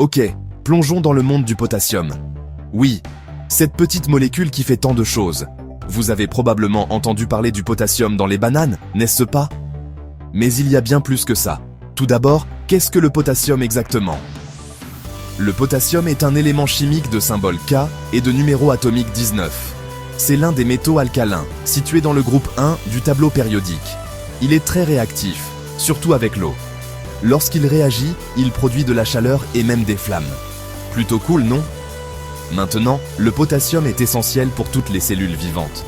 Ok, plongeons dans le monde du potassium. Oui, cette petite molécule qui fait tant de choses. Vous avez probablement entendu parler du potassium dans les bananes, n'est-ce pas? Mais il y a bien plus que ça. Tout d'abord, qu'est-ce que le potassium exactement? Le potassium est un élément chimique de symbole K et de numéro atomique 19. C'est l'un des métaux alcalins, situé dans le groupe 1 du tableau périodique. Il est très réactif, surtout avec l'eau. Lorsqu'il réagit, il produit de la chaleur et même des flammes. Plutôt cool, non? Maintenant, le potassium est essentiel pour toutes les cellules vivantes.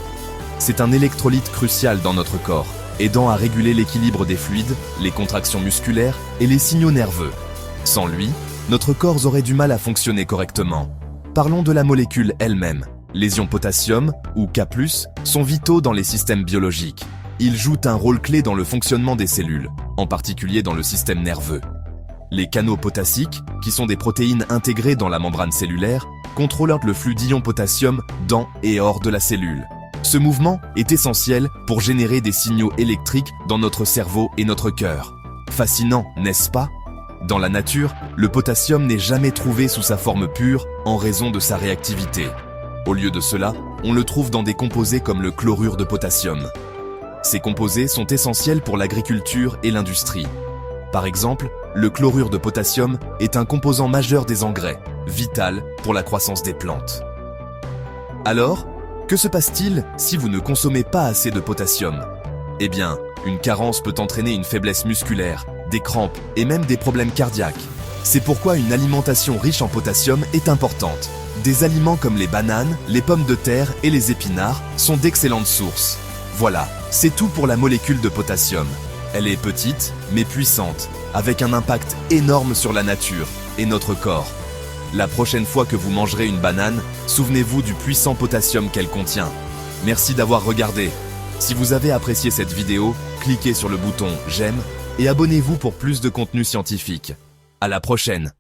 C'est un électrolyte crucial dans notre corps, aidant à réguler l'équilibre des fluides, les contractions musculaires et les signaux nerveux. Sans lui, notre corps aurait du mal à fonctionner correctement. Parlons de la molécule elle-même. Les ions potassium, ou K+, sont vitaux dans les systèmes biologiques. Ils jouent un rôle clé dans le fonctionnement des cellules, en particulier dans le système nerveux. Les canaux potassiques, qui sont des protéines intégrées dans la membrane cellulaire, contrôlent le flux d'ions potassium dans et hors de la cellule. Ce mouvement est essentiel pour générer des signaux électriques dans notre cerveau et notre cœur. Fascinant, n'est-ce pas? Dans la nature, le potassium n'est jamais trouvé sous sa forme pure en raison de sa réactivité. Au lieu de cela, on le trouve dans des composés comme le chlorure de potassium. Ces composés sont essentiels pour l'agriculture et l'industrie. Par exemple, le chlorure de potassium est un composant majeur des engrais, vital pour la croissance des plantes. Alors, que se passe-t-il si vous ne consommez pas assez de potassium? Eh bien, une carence peut entraîner une faiblesse musculaire, des crampes et même des problèmes cardiaques. C'est pourquoi une alimentation riche en potassium est importante. Des aliments comme les bananes, les pommes de terre et les épinards sont d'excellentes sources. Voilà, c'est tout pour la molécule de potassium. Elle est petite, mais puissante, avec un impact énorme sur la nature et notre corps. La prochaine fois que vous mangerez une banane, souvenez-vous du puissant potassium qu'elle contient. Merci d'avoir regardé. Si vous avez apprécié cette vidéo, cliquez sur le bouton « J'aime » et abonnez-vous pour plus de contenu scientifique. À la prochaine!